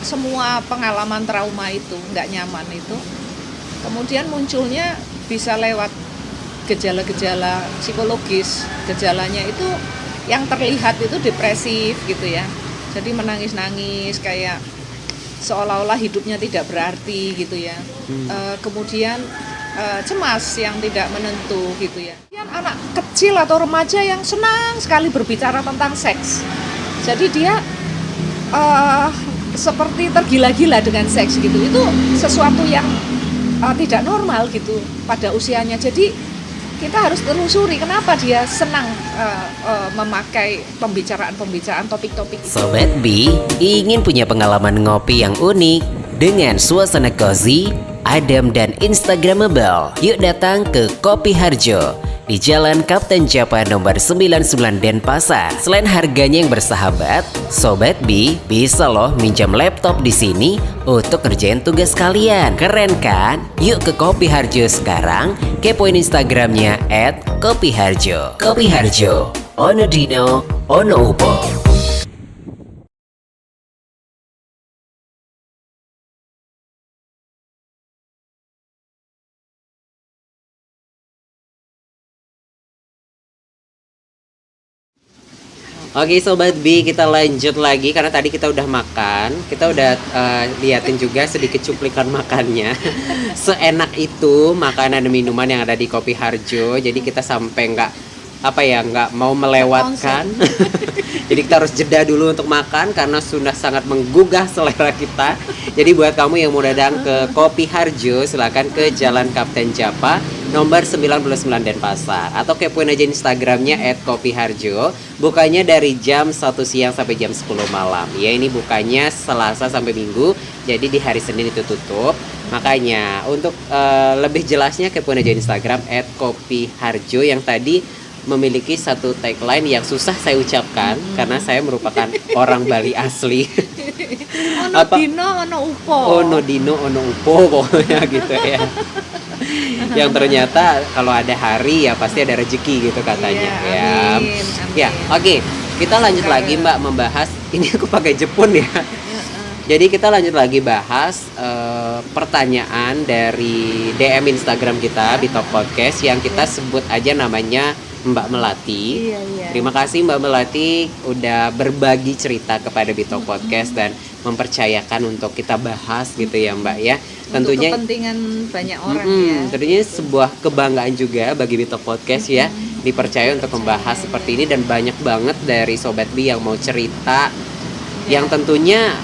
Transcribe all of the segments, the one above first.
semua pengalaman trauma itu, nggak nyaman itu, kemudian munculnya bisa lewat gejala-gejala psikologis. Gejalanya itu yang terlihat itu depresif gitu ya. Jadi menangis-nangis kayak seolah-olah hidupnya tidak berarti gitu ya. Kemudian cemas yang tidak menentu gitu ya. Kemudian anak kecil atau remaja yang senang sekali berbicara tentang seks. Jadi dia seperti tergila-gila dengan seks gitu. Itu sesuatu yang tidak normal gitu pada usianya. Jadi kita harus telusuri kenapa dia senang memakai pembicaraan topik-topik itu. Sobat B ingin punya pengalaman ngopi yang unik dengan suasana cozy, adem dan instagramable. Yuk datang ke Kopi Harjo di Jalan Kapten Japa nomor 99 Denpasar. Selain harganya yang bersahabat, Sobat B bisa loh minjam laptop di sini untuk ngerjain tugas kalian. Keren kan? Yuk ke Kopi Harjo sekarang, kepoin Instagramnya @kopiharjo. Kopi Harjo, ono dino, ono upo. Oke Sobat B, kita lanjut lagi karena tadi kita udah makan. Kita udah liatin juga sedikit cuplikan makannya. Seenak itu makanan dan minuman yang ada di Kopi Harjo. Jadi kita sampai nggak mau melewatkan. Jadi kita harus jeda dulu untuk makan karena sudah sangat menggugah selera kita. Jadi buat kamu yang mau datang ke Kopi Harjo, silakan ke Jalan Kapten Japa nomor 99 Denpasar atau kepoin aja Instagramnya @kopiharjo. Bukanya dari jam 1 siang sampai jam 10 malam. Ya ini bukanya Selasa sampai Minggu. Jadi di hari Senin itu tutup. Makanya untuk lebih jelasnya kepoin aja Instagram @kopiharjo yang tadi memiliki satu tagline yang susah saya ucapkan karena saya merupakan orang Bali asli. Ono dino ono upo. Ono dino ono upo pokoknya gitu ya. Yang ternyata kalau ada hari ya pasti ada rezeki gitu katanya. Iya, amin, amin. Ya, oke. Kita lanjut lagi Mbak membahas ini aku pakai Jepun ya. Jadi kita lanjut lagi bahas pertanyaan dari DM Instagram kita Bitok Podcast yang kita sebut aja namanya Mbak Melati. Iya. Terima kasih Mbak Melati udah berbagi cerita kepada Bitok Podcast dan mempercayakan untuk kita bahas gitu ya Mbak ya. Tentunya untuk kepentingan banyak orang ya. Tentunya sebuah kebanggaan juga bagi Bitok Podcast ya dipercaya untuk membahas seperti ini dan banyak banget dari Sobat B yang mau cerita. Yang tentunya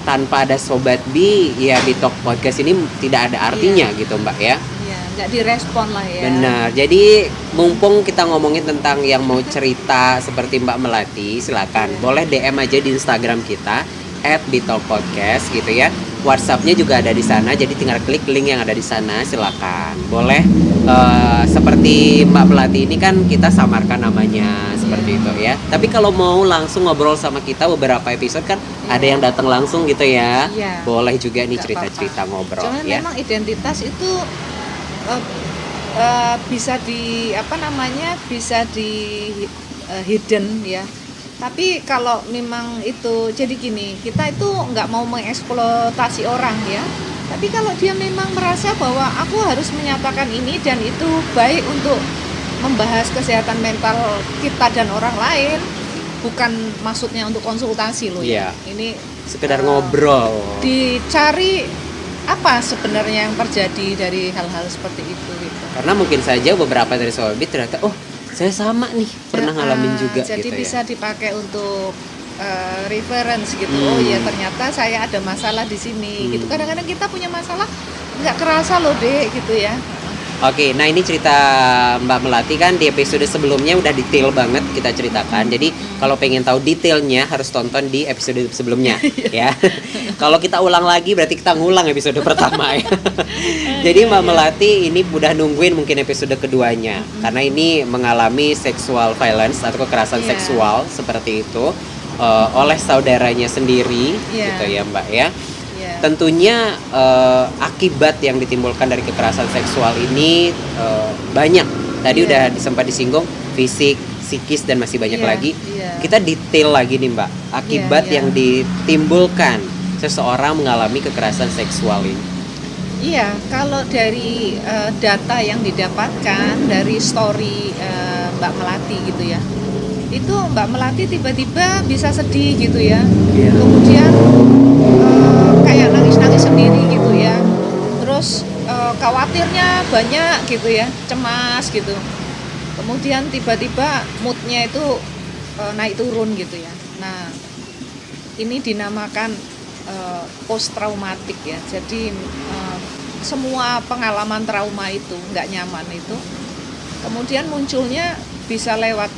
tanpa ada Sobat B ya Bitok Podcast ini tidak ada artinya gitu Mbak ya. Iya, nggak direspon lah ya. Benar. Jadi mumpung kita ngomongin tentang yang mau cerita seperti Mbak Melati, silakan boleh DM aja di Instagram kita @bitokpodcast gitu ya. WhatsApp-nya juga ada di sana, jadi tinggal klik link yang ada di sana, silakan. Boleh seperti Mbak Melati ini kan kita samarkan namanya seperti itu ya. Tapi kalau mau langsung ngobrol sama kita beberapa episode kan ada yang datang langsung gitu ya. Iya. Boleh juga nih Nggak cerita-cerita apa-apa. ngobrol Cuman ya. memang identitas itu bisa di hidden ya. Tapi kalau memang itu jadi gini, kita itu nggak mau mengeksploitasi orang ya. Tapi kalau dia memang merasa bahwa aku harus menyatakan ini dan itu baik untuk membahas kesehatan mental kita dan orang lain, bukan maksudnya untuk konsultasi loh ya. Ini sekedar ngobrol. Dicari apa sebenarnya yang terjadi dari hal-hal seperti itu gitu. Karena mungkin saja beberapa dari Sobat ternyata saya sama nih pernah ngalamin juga jadi gitu bisa ya. dipakai untuk reference gitu. Oh ya ternyata saya ada masalah di sini gitu. Kadang-kadang kita punya masalah nggak kerasa loh dek gitu ya. Oke, nah ini cerita Mbak Melati kan di episode sebelumnya udah detail banget kita ceritakan. Jadi kalau pengen tahu detailnya harus tonton di episode sebelumnya ya. Kalau kita ulang lagi berarti kita ngulang episode pertama ya. Jadi Mbak Melati ini udah nungguin mungkin episode keduanya karena ini mengalami sexual violence atau kekerasan seksual seperti itu oleh saudaranya sendiri gitu ya Mbak ya. Tentunya akibat yang ditimbulkan dari kekerasan seksual ini banyak. Tadi udah sempat disinggung fisik, psikis dan masih banyak lagi. Kita detail lagi nih Mbak, akibat yang ditimbulkan seseorang mengalami kekerasan seksual ini? Iya, kalau dari data yang didapatkan dari story Mbak Melati gitu ya, itu Mbak Melati tiba-tiba bisa sedih gitu ya, Iya. kemudian kayak nangis-nangis sendiri gitu ya, terus khawatirnya banyak gitu ya, cemas gitu, kemudian tiba-tiba moodnya itu naik turun gitu ya. Nah, ini dinamakan post traumatik ya. Jadi semua pengalaman trauma itu nggak nyaman itu kemudian munculnya bisa lewat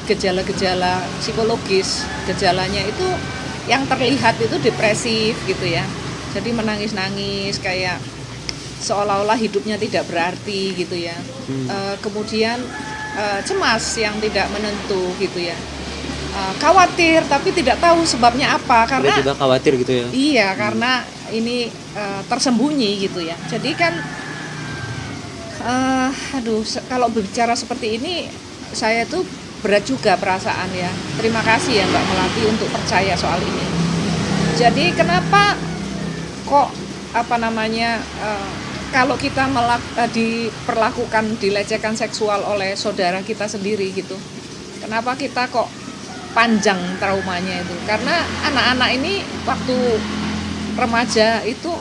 gejala-gejala psikologis. Gejalanya itu yang terlihat itu depresif gitu ya. Jadi menangis-nangis kayak seolah-olah hidupnya tidak berarti gitu ya. Kemudian cemas yang tidak menentu gitu ya. Khawatir tapi tidak tahu sebabnya apa karena Tiba-tiba khawatir gitu ya? iya karena ini tersembunyi gitu ya. Jadi kan kalau berbicara seperti ini saya tuh berat juga perasaan ya. Terima kasih ya Mbak Melati untuk percaya soal ini. Jadi kenapa kok kalau kita diperlakukan dilecehkan seksual oleh saudara kita sendiri gitu, kenapa kita kok panjang traumanya itu? Karena anak-anak ini waktu remaja itu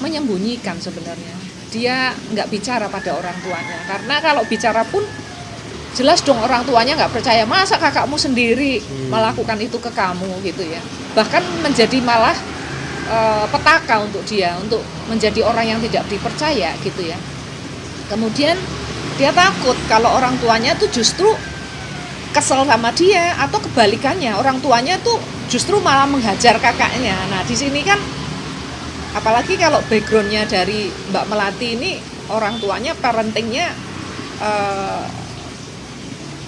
menyembunyikan sebenarnya. Dia nggak bicara pada orang tuanya. Karena kalau bicara pun jelas dong orang tuanya nggak percaya. Masa kakakmu sendiri melakukan itu ke kamu gitu ya. Bahkan menjadi malah petaka untuk dia, untuk menjadi orang yang tidak dipercaya gitu ya. Kemudian dia takut kalau orang tuanya tuh justru kesel sama dia, atau kebalikannya orang tuanya tuh justru malah menghajar kakaknya. Nah di sini kan apalagi kalau backgroundnya dari Mbak Melati ini, orang tuanya parentingnya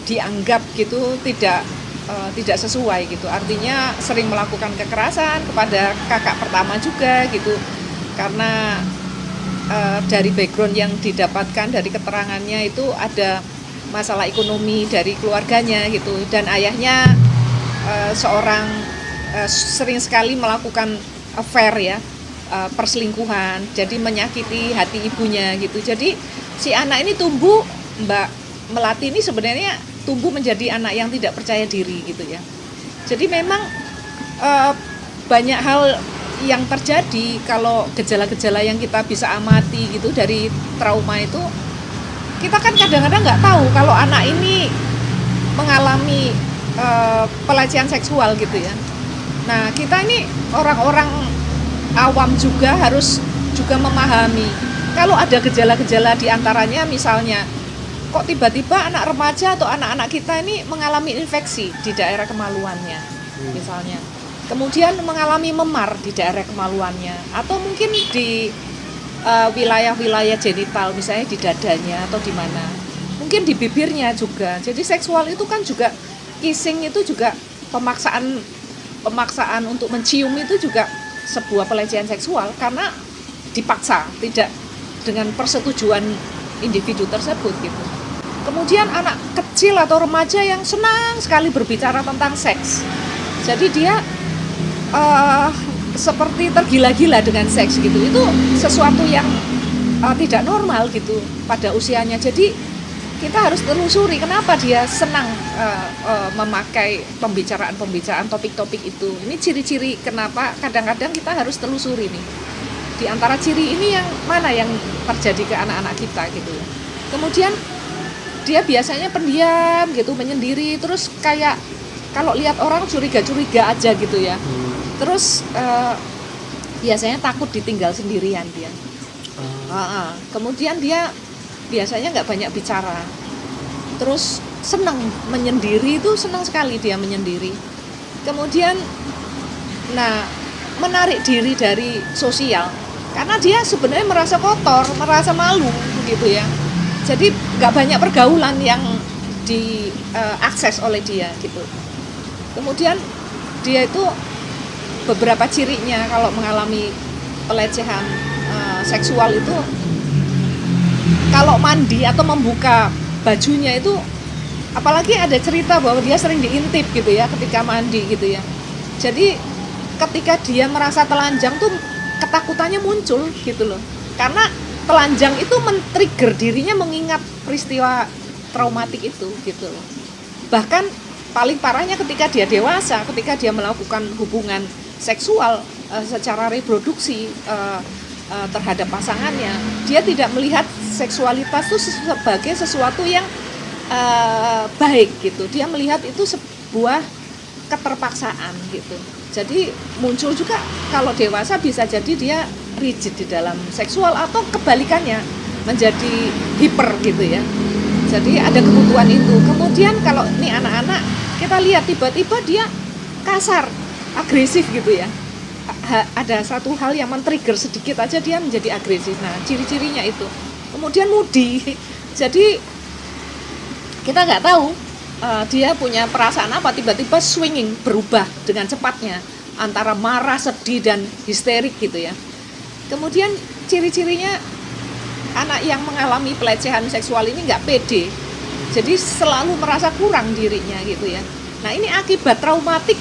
dianggap gitu tidak sesuai gitu, artinya sering melakukan kekerasan kepada kakak pertama juga gitu, karena dari background yang didapatkan dari keterangannya itu ada masalah ekonomi dari keluarganya gitu, dan ayahnya sering sekali melakukan affair ya, perselingkuhan, jadi menyakiti hati ibunya gitu. Jadi si anak ini tumbuh, Mbak Melati ini sebenarnya tumbuh menjadi anak yang tidak percaya diri gitu ya. Jadi memang banyak hal yang terjadi kalau gejala-gejala yang kita bisa amati gitu dari trauma itu, kita kan kadang-kadang nggak tahu kalau anak ini mengalami pelecehan seksual gitu ya. Nah kita ini orang-orang awam juga harus juga memahami kalau ada gejala-gejala diantaranya, misalnya kok tiba-tiba anak remaja atau anak-anak kita ini mengalami infeksi di daerah kemaluannya misalnya, kemudian mengalami memar di daerah kemaluannya, atau mungkin di wilayah-wilayah genital, misalnya di dadanya atau di mana, mungkin di bibirnya juga. Jadi seksual itu kan juga, kissing itu juga pemaksaan untuk mencium itu juga sebuah pelecehan seksual karena dipaksa, tidak dengan persetujuan individu tersebut gitu. Kemudian anak kecil atau remaja yang senang sekali berbicara tentang seks, jadi dia seperti tergila-gila dengan seks gitu. Itu sesuatu yang tidak normal gitu pada usianya. Jadi kita harus telusuri kenapa dia senang memakai pembicaraan topik-topik itu. Ini ciri-ciri kenapa kadang-kadang kita harus telusuri nih. Di antara ciri ini yang mana yang terjadi ke anak-anak kita gitu. Kemudian dia biasanya pendiam gitu, menyendiri, terus kayak kalau lihat orang curiga-curiga aja gitu ya. Terus biasanya takut ditinggal sendirian dia. Kemudian dia biasanya nggak banyak bicara. Terus senang menyendiri, itu senang sekali dia menyendiri. Kemudian menarik diri dari sosial karena dia sebenarnya merasa kotor, merasa malu gitu ya. Jadi nggak banyak pergaulan yang diakses oleh dia gitu. Kemudian dia itu beberapa cirinya kalau mengalami pelecehan seksual itu, kalau mandi atau membuka bajunya itu, apalagi ada cerita bahwa dia sering diintip gitu ya ketika mandi gitu ya. Jadi ketika dia merasa telanjang tuh ketakutannya muncul gitu loh. Karena telanjang itu men-trigger dirinya mengingat peristiwa traumatik itu gitu loh. Bahkan paling parahnya ketika dia dewasa, ketika dia melakukan hubungan seksual secara reproduksi terhadap pasangannya, dia tidak melihat seksualitas itu sebagai sesuatu yang baik gitu. Dia melihat itu sebuah keterpaksaan gitu. Jadi muncul juga kalau dewasa bisa jadi dia rigid di dalam seksual atau kebalikannya menjadi hiper gitu ya. Jadi ada kebutuhan itu. Kemudian kalau ini anak-anak kita lihat tiba-tiba dia kasar, agresif gitu ya. Ada satu hal yang men-trigger sedikit aja dia menjadi agresif. Nah, ciri-cirinya itu. Kemudian moody. Jadi kita nggak tahu dia punya perasaan apa, tiba-tiba swinging, berubah dengan cepatnya antara marah, sedih, dan histerik gitu ya. Kemudian ciri-cirinya anak yang mengalami pelecehan seksual ini nggak pede, jadi selalu merasa kurang dirinya gitu ya. Nah ini akibat traumatik,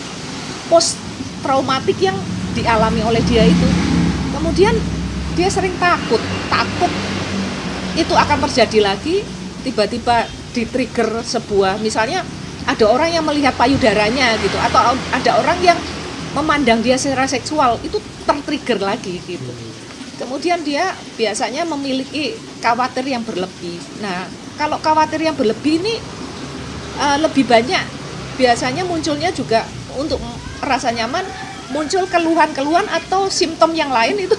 post traumatik yang dialami oleh dia itu. Kemudian dia sering takut itu akan terjadi lagi, tiba-tiba di-trigger sebuah, misalnya ada orang yang melihat payudaranya gitu, atau ada orang yang memandang dia secara seksual, itu ter-trigger lagi gitu. Kemudian dia biasanya memiliki khawatir yang berlebih. Nah, kalau khawatir yang berlebih ini lebih banyak biasanya munculnya juga untuk rasa nyaman, muncul keluhan-keluhan atau simptom yang lain itu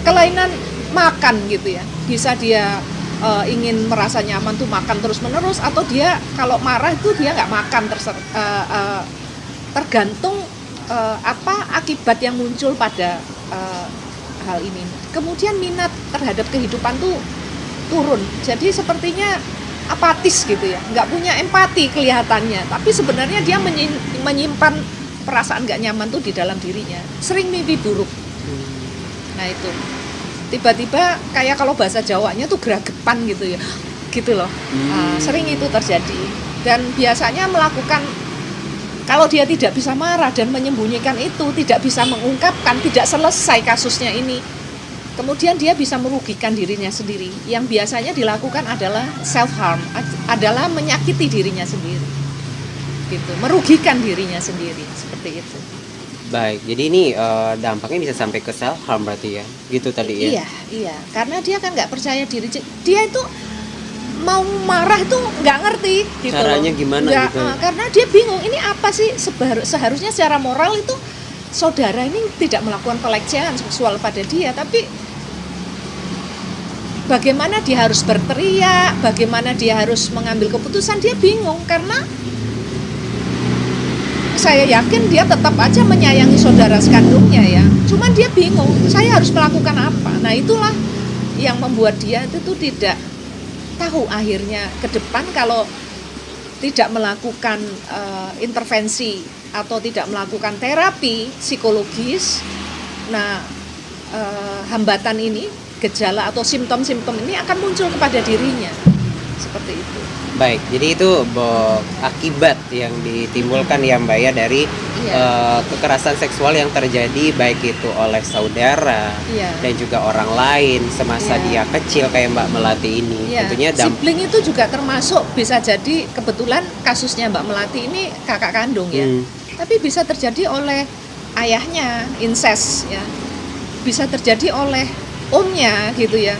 kelainan makan gitu ya. Bisa dia ingin merasa nyaman tuh makan terus-menerus, atau dia kalau marah itu dia nggak makan, tergantung apa akibat yang muncul pada hal ini. Kemudian minat terhadap kehidupan tuh turun, jadi sepertinya apatis gitu ya, nggak punya empati kelihatannya, tapi sebenarnya dia menyimpan perasaan nggak nyaman tuh di dalam dirinya, sering mimpi buruk. Nah itu tiba-tiba kayak kalau bahasa Jawanya tuh geragepan gitu ya, gitu loh. Sering itu terjadi, dan biasanya melakukan, kalau dia tidak bisa marah dan menyembunyikan itu, tidak bisa mengungkapkan, tidak selesai kasusnya ini, kemudian dia bisa merugikan dirinya sendiri. Yang biasanya dilakukan adalah self harm, adalah menyakiti dirinya sendiri, gitu, merugikan dirinya sendiri, seperti itu. Baik, jadi ini dampaknya bisa sampai ke self harm berarti ya, gitu tadi ya? Iya, karena dia kan nggak percaya diri, dia itu mau marah itu nggak ngerti gitu. Caranya gimana gitu? Karena dia bingung, ini apa sih, seharusnya secara moral itu saudara ini tidak melakukan pelecehan seksual pada dia, tapi bagaimana dia harus berteriak, bagaimana dia harus mengambil keputusan, dia bingung. Karena saya yakin dia tetap aja menyayangi saudara sekandungnya ya, cuman dia bingung, saya harus melakukan apa. Nah itulah yang membuat dia itu tidak tahu akhirnya ke depan kalau tidak melakukan intervensi atau tidak melakukan terapi psikologis. Nah hambatan ini, gejala atau simptom-simptom ini akan muncul kepada dirinya, seperti itu. Baik, jadi itu akibat yang ditimbulkan ya Mbak ya dari kekerasan seksual yang terjadi baik itu oleh saudara dan juga orang lain semasa dia kecil kayak Mbak Melati ini. Tentunya sibling itu juga termasuk, bisa jadi kebetulan kasusnya Mbak Melati ini kakak kandung ya. Tapi bisa terjadi oleh ayahnya, incest ya. Bisa terjadi oleh omnya gitu ya.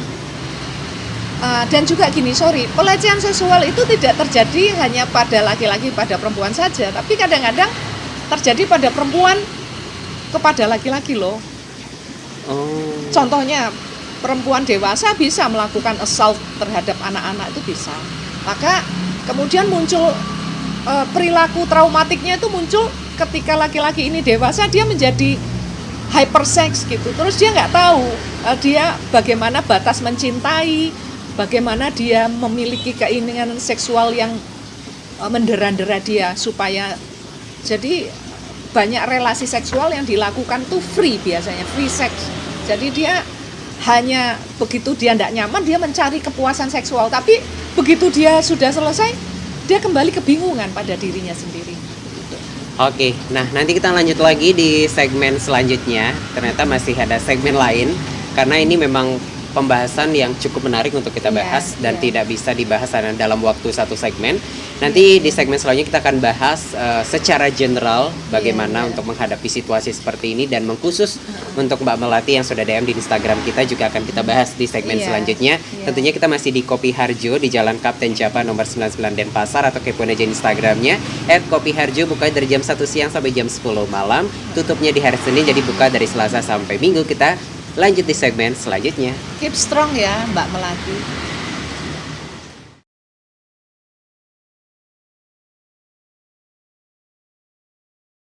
Dan juga gini, pelecehan seksual itu tidak terjadi hanya pada laki-laki, pada perempuan saja, tapi kadang-kadang terjadi pada perempuan kepada laki-laki loh. Contohnya perempuan dewasa bisa melakukan assault terhadap anak-anak, itu bisa. Maka kemudian muncul perilaku traumatiknya itu muncul ketika laki-laki ini dewasa, dia menjadi hypersex gitu. Terus dia nggak tahu dia bagaimana batas mencintai, bagaimana dia memiliki keinginan seksual yang mendera-dera dia, supaya jadi banyak relasi seksual yang dilakukan tuh free, biasanya free sex. Jadi dia hanya begitu dia tidak nyaman, dia mencari kepuasan seksual, tapi begitu dia sudah selesai, dia kembali kebingungan pada dirinya sendiri. Oke, nah nanti kita lanjut lagi di segmen selanjutnya. Ternyata masih ada segmen lain karena ini memang pembahasan yang cukup menarik untuk kita Iya, bahas dan iya. tidak bisa dibahas dalam waktu satu segmen. Nanti di segmen selanjutnya kita akan bahas secara general bagaimana Iya. untuk menghadapi situasi seperti ini dan mengkhusus untuk Mbak Melati yang sudah DM di Instagram kita juga akan kita bahas di segmen Iya, selanjutnya. iya. Tentunya kita masih di Kopi Harjo di Jalan Kapten Japa nomor 99 Denpasar atau kepoin aja Instagramnya @kopiharjo, buka dari jam 1 siang sampai jam 10 malam, tutupnya di hari Senin, jadi buka dari Selasa sampai Minggu. Kita lanjut di segmen selanjutnya. Keep strong ya Mbak Melati.